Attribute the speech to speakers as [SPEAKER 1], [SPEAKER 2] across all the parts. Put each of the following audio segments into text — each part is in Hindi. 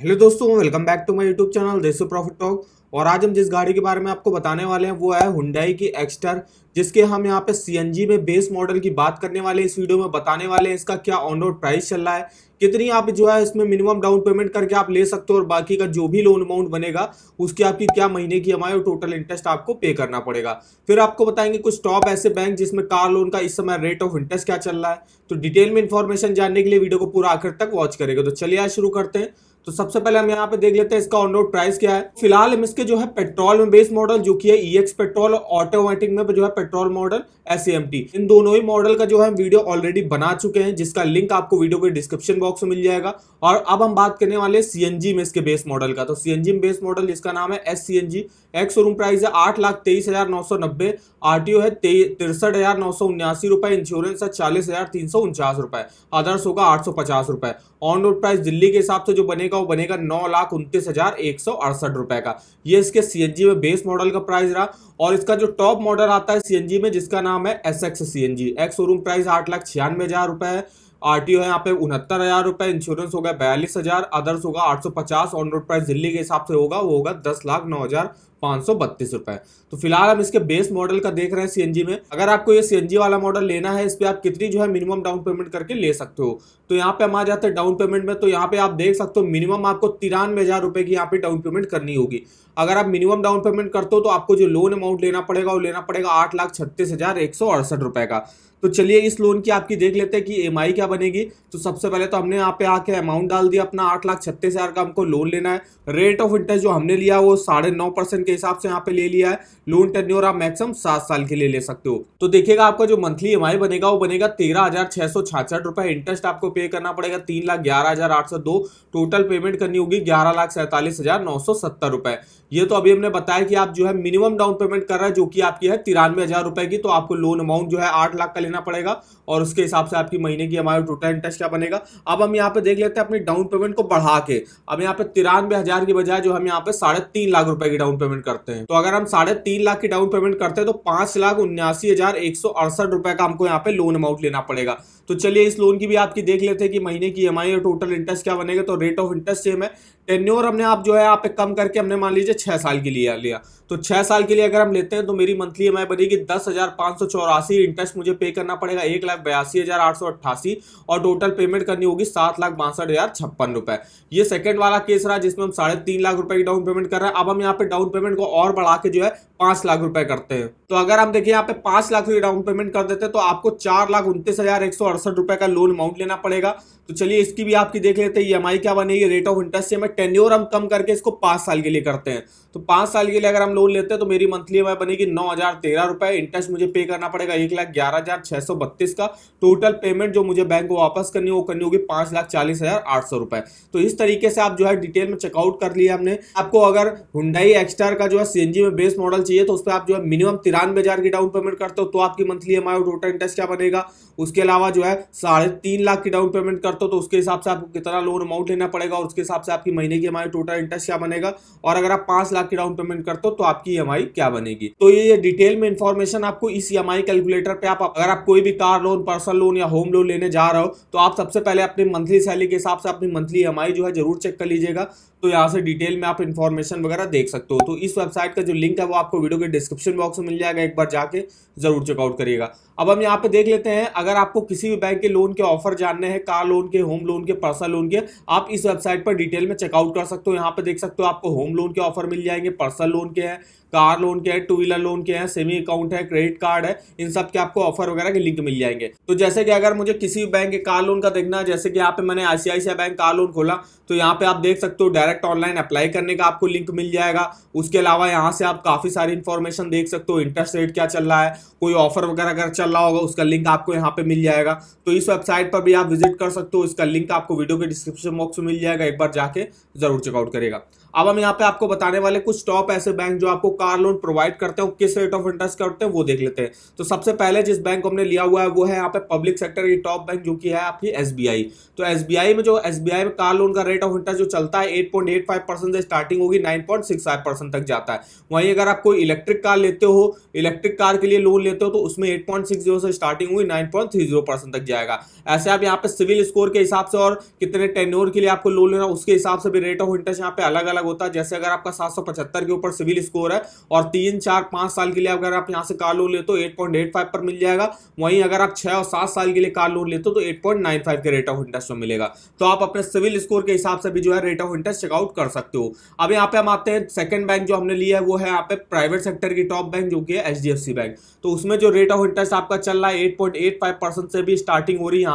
[SPEAKER 1] हेलो दोस्तों, welcome back to my YouTube channel देशो प्रॉफिट टॉक। और आज हम जिस गाड़ी के बारे में आपको बताने वाले हैं वो है हुंडई की एक्स्टर, जिसके हम यहाँ पे सीएनजी में बेस मॉडल की बात करने वाले हैं। इस वीडियो में बताने वाले हैं इसका क्या ऑन रोड प्राइस चल रहा है, कितनी आप जो है इसमें मिनिमम डाउन पेमेंट करके आप ले सकते हो और बाकी का जो भी लोन अमाउंट बनेगा उसकी आपकी क्या महीने की ईएमआई और टोटल इंटरेस्ट आपको पे करना पड़ेगा। फिर आपको बताएंगे कुछ टॉप ऐसे बैंक जिसमें कार लोन का इस समय रेट ऑफ इंटरेस्ट क्या चल रहा है। तो डिटेल में इन्फॉर्मेशन जानने के लिए वीडियो को पूरा आखिर तक वॉच करेगा। तो चलिए आज शुरू करते हैं। तो सबसे पहले हम यहाँ पे देख लेते हैं इसका ऑन रोड प्राइस क्या है। फिलहाल हम इसके जो है पेट्रोल में बेस मॉडल जो कि है ईएक्स पेट्रोल और ऑटोमेटिक में जो है पेट्रोल मॉडल एसएमटी, इन दोनों ही मॉडल का जो है वीडियो ऑलरेडी बना चुके हैं, जिसका लिंक आपको वीडियो के डिस्क्रिप्शन बॉक्स में मिल जाएगा। और अब हम बात करने वाले सीएनजी में इसके बेस मॉडल का। तो सीएनजी में बेस मॉडल जिसका नाम है S CNG, ex showroom price है 8,23,990, आरटीओ है 63,979 रुपए, इंश्योरेंस है 40,349 रुपए, अदर्स होगा 850 रुपए। ऑन रोड प्राइस दिल्ली के हिसाब से जो बनेगा वो बनेगा 9,29,168 रुपए का। ये इसके सीएनजी में बेस मॉडल का प्राइस रहा। और इसका जो टॉप मॉडल आता है सीएनजी में जिसका नाम है SX CNG, ex showroom price 8,96,000 रुपए है, आरटीओ है यहाँ पे 69,000 रुपए, इंश्योरेंस होगा 42,000, अदर्स होगा 850। ऑन रोड प्राइस दिल्ली के हिसाब से होगा वो होगा 10,09,532 रुपए। तो फिलहाल हम इसके बेस मॉडल का देख रहे हैं सीएनजी में। अगर आपको ये सीएनजी वाला मॉडल लेना है, इस पे आप कितनी जो है मिनिमम डाउन पेमेंट करके ले सकते हो। तो यहाँ पे हम आ जाते हैं डाउन पेमेंट में। तो यहाँ पे आप देख सकते हो मिनिमम आपको 93,000 रुपए की यहाँ पे डाउन पेमेंट करनी होगी। अगर आप मिनिमम डाउन पेमेंट करते हो तो आपको जो लोन अमाउंट लेना पड़ेगा वो लेना पड़ेगा 8,36,168 रुपए का। तो चलिए इस लोन की आपकी देख लेते हैं कि ईएमआई क्या बनेगी। तो सबसे पहले तो हमने यहाँ पे आके अमाउंट डाल दिया अपना 8,36,000 का हमको लोन लेना है। रेट ऑफ इंटरेस्ट जो हमने लिया वो 9.5% के हिसाब से यहाँ पे ले लिया है। लोन टेन्योर आप मैक्सिमम 7 साल के लिए ले सकते हो। तो देखिएगा आपका जो मंथली ईएमआई बनेगा वो बनेगा 13,666 रुपए। इंटरेस्ट आपको पे करना पड़ेगा 3,11,802। टोटल पेमेंट करनी होगी 11,47,970 रुपए। ये तो अभी हमने बताया कि आप जो है मिनिमम डाउन पेमेंट कर रहे हैं जो कि आपकी है 93,000 रुपए की। तो आपको लोन अमाउंट जो है 8 लाख का लेना पड़ेगा और उसके हिसाब से आपकी महीने की ईएमआई टोटल इंटरेस्ट क्या बनेगा। अब हम यहाँ पे देख लेते हैं अपनी डाउन पेमेंट को बढ़ा के। अब यहाँ पे 93,000 की बजाय जो हम यहाँ पे 3.5 लाख रुपए की डाउन पेमेंट करते हैं। तो अगर हम 3.5 लाख की डाउन पेमेंट करते हैं तो 5,79,168 रुपए का हमको यहाँ पे लोन अमाउंट लेना पड़ेगा। तो चलिए इस लोन की भी आपकी देख लेते हैं कि महीने की ईएमआई और टोटल इंटरेस्ट क्या बनेगा। तो रेट ऑफ इंटरेस्ट सेम है। टेन्योर हमने आप जो है यहाँ पे कम करके हमने मान लीजिए 6 साल के लिए लिया। तो 6 साल के लिए अगर हम लेते हैं तो मेरी मंथली ईएमआई बनेगी 10,584। इंटरेस्ट मुझे पे करना पड़ेगा 1,82,888 और टोटल पेमेंट करनी होगी 7,62,056 रुपए। ये सेकंड वाला केस रहा जिसमें हम 3.5 लाख रुपए की डाउन पेमेंट कर रहे हैं। अब हम यहाँ पे डाउन पेमेंट को और बढ़ा के जो है 5 लाख रुपए करते हैं। तो अगर हम देखिए यहाँ पे 5 लाख की डाउन पेमेंट कर देते हैं तो आपको 4,29,168 रुपए का लोन अमाउंट लेना पड़ेगा। तो चलिए इसकी भी आपकी देख लेते हैं ईएमआई क्या बनेगी। रेट ऑफ इंटरेस्ट से टेन्योर हम कम करके इसको 5 साल के लिए करते हैं। तो 5 साल के लिए अगर हम लोन लेते हैं तो मेरी मंथली ईएमआई बनेगी 9,013 रुपए। इंटरेस्ट मुझे पे करना पड़ेगा 1,11,632 का। टोटल पेमेंट जो मुझे बैंक को वापस करनी हो करनी होगी 5,40,800 रुपए। तो इस तरीके से आप जो है डिटेल में चेकआउट कर लिया हमने। आपको अगर हुंडई एक्स्टर का जो है सीएनजी में बेस मॉडल चाहिए तो उस पर आप जो है मिनिमम 93,000 की डाउन पेमेंट करते हो तो आपकी मंथली ईएमआई और टोटल इंटरेस्ट क्या बनेगा। उसके अलावा जो है 3.5 लाख की डाउन पेमेंट करते हो तो उसके हिसाब से आपको कितना लोन अमाउंट लेना पड़ेगा और उसके हिसाब से आपकी महीने की ईएमआई टोटल इंटरेस्ट क्या बनेगा। और अगर आप 5 लाख की डाउन पेमेंट करते हो तो आपकी ईएमआई क्या बनेगी। तो ये डिटेल में इंफॉर्मेशन आपको इस ईएमआई कैलकुलेटर पे आप अगर आप कोई भी कार लोन, पर्सनल लोन या होम लोन लेने जा रहे हो तो आप सबसे पहले अपनी मंथली सैलरी के हिसाब से अपनी मंथली ईएमआई जो है जरूर चेक कर लीजिएगा। तो यहाँ से डिटेल में आप इन्फॉर्मेशन वगैरह देख सकते हो। तो इस वेबसाइट का जो लिंक है वो आपको वीडियो के डिस्क्रिप्शन बॉक्स में मिल जाएगा, एक बार जाके जरूर चेकआउट करिएगा। अब हम यहाँ पे देख लेते हैं अगर आपको किसी भी बैंक के लोन के ऑफर जानने हैं, कार लोन के, होम लोन के, पर्सनल लोन के, आप इस वेबसाइट पर डिटेल में चेकआउट कर सकते हो। यहाँ पे देख सकते हो आपको होम लोन के ऑफर मिल जाएंगे, पर्सनल लोन के हैं, कार लोन के हैं, 2 व्हीलर लोन के हैं, सेमी अकाउंट है, क्रेडिट कार्ड है, इन सब के आपको ऑफर वगैरह के लिंक मिल जाएंगे। तो जैसे कि अगर मुझे किसी भी बैंक के कार लोन का देखना है, जैसे कि यहाँ पे मैंने आईसीआईसीआई बैंक कार लोन खोला तो यहाँ पे आप देख सकते हो डायरेक्ट ऑनलाइन अप्लाई करने का आपको लिंक मिल जाएगा। उसके अलावा यहाँ से आप काफी सारी इंफॉर्मेशन देख सकते हो, इंटरेस्ट रेट क्या चल रहा है, कोई ऑफर वगैरह अगर चल रहा होगा उसका लिंक आपको यहाँ पे मिल जाएगा। तो इस वेबसाइट पर भी आप विजिट कर सकते हो, इसका लिंक आपको वीडियो के डिस्क्रिप्शन बॉक्स में मिल जाएगा, एक बार जाके जरूर चेकआउट करेगा। अब हम यहाँ पे आपको बताने वाले कुछ टॉप ऐसे बैंक जो आपको कार लोन प्रोवाइड करते हैं, किस रेट ऑफ इंटरेस्ट करते हैं वो देख लेते हैं। तो सबसे पहले जिस बैंक को हमने लिया हुआ है वो है यहाँ पे पब्लिक सेक्टर की टॉप बैंक, जो कि है आपकी एसबीआई। तो एसबीआई में कार लोन का रेट ऑफ इंटरेस्ट जो चलता है 8.85% से स्टार्टिंग होगी 9.65% तक जाता है। वहीं अगर आप कोई इलेक्ट्रिक कार लेते हो, इलेक्ट्रिक कार के लिए लोन लेते हो, तो उसमें 8.60 से स्टार्टिंग हुई 9.30% तक जाएगा। ऐसे आप यहाँ पे सिविल स्कोर के हिसाब से और कितने टेन्योर के लिए आपको लोन लेना उसके हिसाब से भी रेट ऑफ इंटरेस्ट यहाँ पे अलग अलग होता है। जैसे अगर आपका 775 के ऊपर सिविल स्कोर है और 3, 4, 5 साल के लिए अगर आप यहाँ से कार लोन लेते हो 8.85 पर मिल जाएगा। वहीं अगर आप 6 और 7 साल के लिए कार लोन लेते हो तो 8.95 के रेट ऑफ इंटरेस्ट में मिलेगा। तो आप अपने सिविल स्कोर के हिसाब से भी जो है रेट ऑफ इंटरेस्ट चेकआउट कर सकते हो। अब यहाँ पे हम आते हैं सेकंड बैंक जो हमने लिया है वो है यहाँ पे प्राइवेट सेक्टर की टॉप बैंक, जो कि है एचडीएफसी बैंक। तो उसमें जो रेट ऑफ इंटरेस्ट आपका चल रहा है 8.85% से भी स्टार्टिंग हो रही है।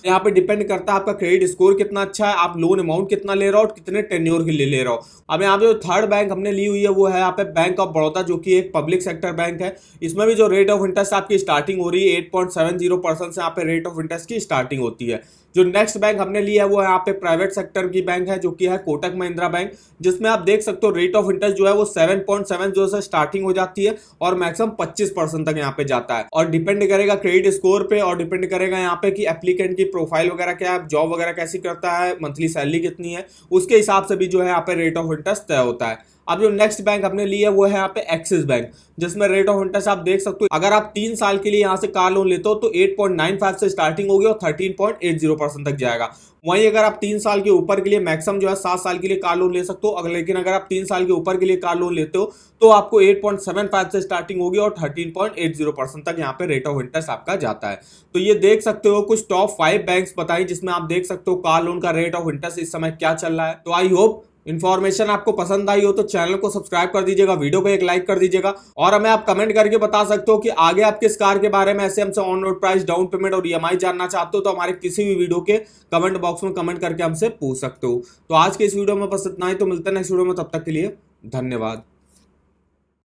[SPEAKER 1] यहाँ पे डिपेंड करता है आपका क्रेडिट स्कोर कितना अच्छा है, आप लोन अमाउंट कितना ले रहे हो और कितने टेन्योर के लिए ले रहे हो। अब यहाँ पे जो थर्ड बैंक हमने ली हुई है वो है यहाँ पे बैंक ऑफ बड़ौदा, जो कि एक पब्लिक सेक्टर बैंक है। इसमें भी जो रेट ऑफ इंटरेस्ट आपकी स्टार्टिंग हो रही है 8.70% से यहाँ पे रेट ऑफ इंटरेस्ट की स्टार्टिंग होती है। जो नेक्स्ट बैंक हमने लिया है वो यहाँ पे प्राइवेट सेक्टर की बैंक है, जो कि है कोटक महिंद्रा बैंक, जिसमें आप देख सकते हो रेट ऑफ इंटरेस्ट जो है वो 7.70 से स्टार्टिंग हो जाती है और मैक्सिमम 25% तक यहाँ पे जाता है। और डिपेंड करेगा क्रेडिट स्कोर पे और डिपेंड करेगा यहाँ पे कि एप्लीकेंट की प्रोफाइल वगैरह क्या है, जॉब वगैरह कैसी करता है, मंथली सैलरी कितनी है, उसके हिसाब से भी जो है यहाँ पे रेट ऑफ इंटरेस्ट तय होता है। अब जो नेक्स्ट बैंक हमने लिया है वो है यहाँ पे एक्सिस बैंक, जिसमें रेट ऑफ इंटरेस्ट आप देख सकते हो अगर आप 3 साल के लिए यहाँ से कार लोन लेते हो तो 8.95 से स्टार्टिंग होगी और 13.80% तक जाएगा। वहीं अगर आप 3 साल के ऊपर के लिए मैक्सिमम जो है 7 साल के लिए कार लोन ले सकते हो, लेकिन अगर आप 3 साल के ऊपर के लिए कार लोन लेते हो तो आपको 8.75 से स्टार्टिंग होगी और 13.80% तक यहाँ पे रेट ऑफ इंटरेस्ट आपका जाता है। तो ये देख सकते हो कुछ टॉप 5 बैंक्स बताई जिसमें आप देख सकते हो कार लोन का रेट ऑफ इंटरेस्ट इस समय क्या चल रहा है। तो आई होप इन्फॉर्मेशन आपको पसंद आई हो तो चैनल को सब्सक्राइब कर दीजिएगा, वीडियो को एक लाइक कर दीजिएगा और हमें आप कमेंट करके बता सकते हो कि आगे आप किस कार के बारे में ऐसे हमसे on road price, down payment और ईएमआई जानना चाहते हो तो हमारे किसी भी वीडियो के कमेंट बॉक्स में कमेंट करके हमसे पूछ सकते हो। तो आज के इस वीडियो में बस इतना ही, तो मिलते हैं नेक्स्ट वीडियो में, तब तक के लिए धन्यवाद।